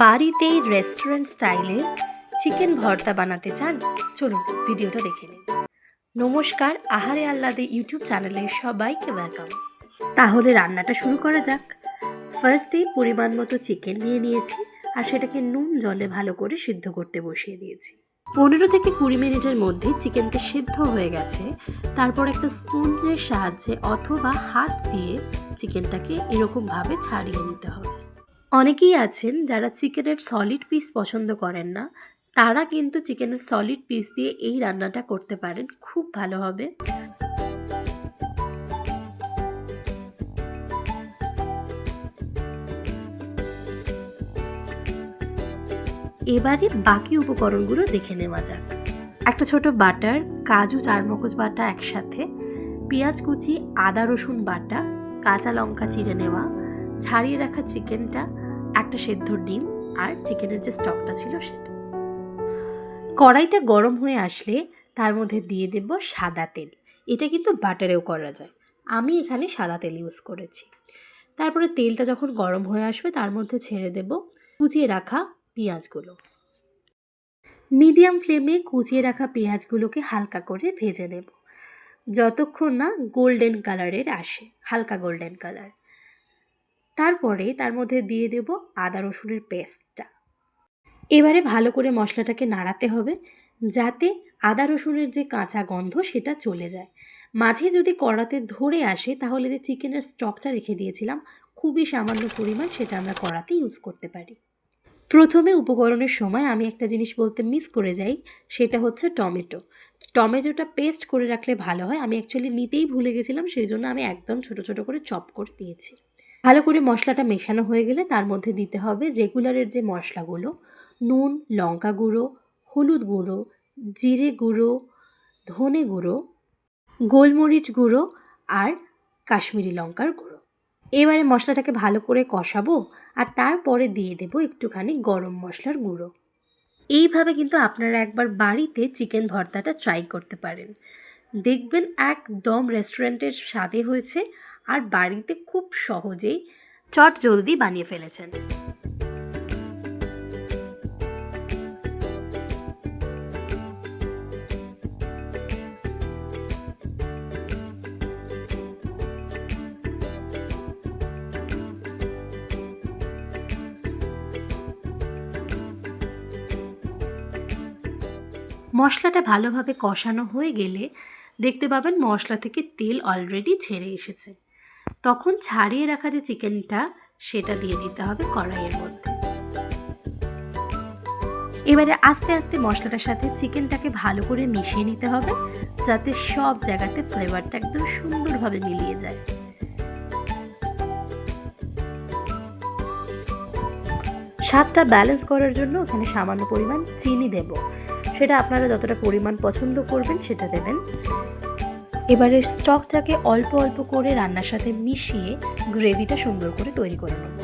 বাড়িতেই রেস্টুরেন্ট স্টাইলে চিকেন ভর্তা বানাতে চান? চলুন ভিডিওটা দেখে নিন। নমস্কার, আহারে আহ্লাদে ইউটিউব চ্যানেলে সবাইকে ওয়েলকাম। তাহলে রান্নাটা শুরু করা যাক। ফার্স্টেই পরিমাণ মতো চিকেন নিয়েছি আর সেটাকে নুন জলে ভালো করে সিদ্ধ করতে বসিয়ে দিয়েছি। 15 থেকে 20 মিনিটের মধ্যে চিকেনটা সিদ্ধ হয়ে গেছে। তারপর একটা স্পুনের সাহায্যে অথবা হাত দিয়ে চিকেনটাকে এরকমভাবে ছাড়িয়ে নিতে হবে। অনেকেই আছেন যারা চিকেনের সলিড পিস পছন্দ করেন না, তারা কিন্তু চিকেনের সলিড পিস দিয়ে এই রান্নাটা করতে পারেন, খুব ভালো হবে। এবারে বাকি উপকরণগুলো দেখে নেওয়া যাক। একটা ছোট বাটার, কাজু, চারমগজ বাটা একসাথে, পেঁয়াজ কুচি, আদা রসুন বাটা, কাঁচা লঙ্কা চিড়ে নেওয়া, ছাড়িয়ে রাখা চিকেনটা, একটা সেদ্ধ ডিম আর চিকেনের যে স্টকটা ছিল সেটা। কড়াইটা গরম হয়ে আসলে তার মধ্যে দিয়ে দেব সাদা তেল। এটা কিন্তু বাটারেও করা যায়, আমি এখানে সাদা তেল ইউজ করেছি। তারপরে তেলটা যখন গরম হয়ে আসবে তার মধ্যে ছেড়ে দেব কুচিয়ে রাখা পেঁয়াজগুলো। মিডিয়াম ফ্লেমে কুচিয়ে রাখা পেঁয়াজগুলোকে হালকা করে ভেজে নেব, যতক্ষণ না গোল্ডেন কালারের আসে, হালকা গোল্ডেন কালার। তারপরে তার মধ্যে দিয়ে দেব আদা রসুনের পেস্টটা। এবারে ভালো করে মশলাটাকে নাড়াতে হবে যাতে আদা রসুনের যে কাঁচা গন্ধ সেটা চলে যায়। মাঝে যদি কড়াতে ধরে আসে তাহলে যে চিকেনের স্টকটা রেখে দিয়েছিলাম খুবই সামান্য পরিমাণ, সেটা আমরা কড়াতে ইউজ করতে পারি। প্রথমে উপকরণের সময় আমি একটা জিনিস বলতে মিস করে যাই, সেটা হচ্ছে টমেটোটা পেস্ট করে রাখলে ভালো হয়। আমি অ্যাকচুয়ালি নিতেই ভুলে গেছিলাম, সেই জন্য আমি একদম ছোট ছোট করে চপ করে দিয়েছি। ভালো করে মশলাটা মেশানো হয়ে গেলে তার মধ্যে দিতে হবে রেগুলারের যে মশলাগুলো: নুন, লঙ্কা গুঁড়ো, হলুদ গুঁড়ো, জিরে গুঁড়ো, ধনে গুঁড়ো, গোলমরিচ গুঁড়ো আর কাশ্মীরি লঙ্কার গুঁড়ো। এবারে মশলাটাকে ভালো করে কষাবো আর তারপরে দিয়ে দেবো একটুখানি গরম মশলার গুঁড়ো। এইভাবে কিন্তু আপনারা একবার বাড়িতে চিকেন ভর্তাটা ট্রাই করতে পারেন, দেখবেন একদম রেস্টুরেন্টের স্বাদে হয়েছে আর বাড়িতে খুব সহজেই চটজলদি বানিয়ে ফেলেছেন। মশলাটা ভালোভাবে কষানো হয়ে গেলে দেখতে পাবেন মশলা থেকে তেল অলরেডি ছেড়ে এসেছে। তখন ছাড়িয়ে রাখা যে চিকেনটা সেটা দিয়ে দিতে হবে কড়াইয়ের মধ্যে। এবারে আস্তে আস্তে মশলাটার সাথে চিকেনটাকে ভালো করে মিশিয়ে নিতে হবে যাতে সব জায়গাতে ফ্লেভারটা একদম সুন্দরভাবে মিলিয়ে যায়। স্বাদটা ব্যালেন্স করার জন্য এখানে সামান্য পরিমাণ চিনি দেব, সেটা আপনারা যতটা পরিমাণ পছন্দ করবেন সেটা দেবেন। এবারে স্টকটাকে অল্প অল্প করে রান্নার সাথে মিশিয়ে গ্রেভিটা সুন্দর করে তৈরি করে নেব।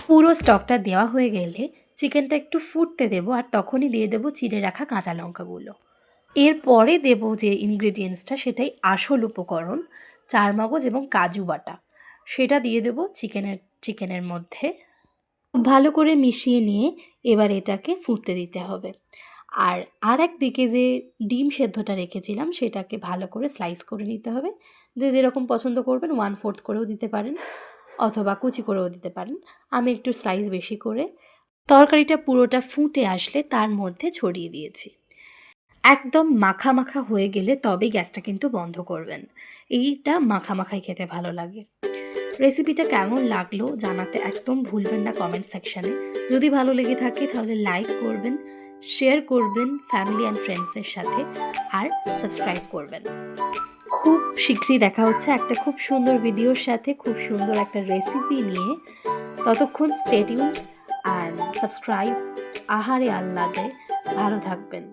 পুরো স্টকটা দেওয়া হয়ে গেলে চিকেনটা একটু ফুটতে দেবো আর তখনই দিয়ে দেবো চিড়ে রাখা কাঁচা লঙ্কাগুলো। এরপরে দেবো যে ইনগ্রেডিয়েন্টসটা সেটাই আসল উপকরণ, চারমগজ এবং কাজু বাটা, সেটা দিয়ে দেবো চিকেনের মধ্যে। ভালো করে মিশিয়ে নিয়ে এবার এটাকে ফুটতে দিতে হবে। আর একদিকে যে ডিম সেদ্ধটা রেখেছিলাম সেটাকে ভালো করে স্লাইস করে নিতে হবে। যে যেরকম পছন্দ করবেন 1/4 করেও দিতে পারেন অথবা কুচি করেও দিতে পারেন। আমি একটু স্লাইস বেশি করে তরকারিটা পুরোটা ফুটে আসলে তার মধ্যে ছড়িয়ে দিয়েছি। একদম মাখা মাখা হয়ে গেলে তবেই গ্যাসটা কিন্তু বন্ধ করবেন, এইটা মাখা মাখাই খেতে ভালো লাগে। রেসিপিটা কেমন লাগলো জানাতে একদম ভুলবেন না কমেন্ট সেকশানে। যদি ভালো লেগে থাকে তাহলে লাইক করবেন, শেয়ার করবেন ফ্যামিলি অ্যান্ড ফ্রেন্ডসদের সাথে আর সাবস্ক্রাইব করবেন। খুব শীঘ্রই দেখা হচ্ছে একটা খুব সুন্দর ভিডিওর সাথে, খুব সুন্দর একটা রেসিপি নিয়ে। ততক্ষণ স্টে টিউনড অ্যান্ড সাবস্ক্রাইব আহারে আহ্লাদে। ভালো থাকবেন।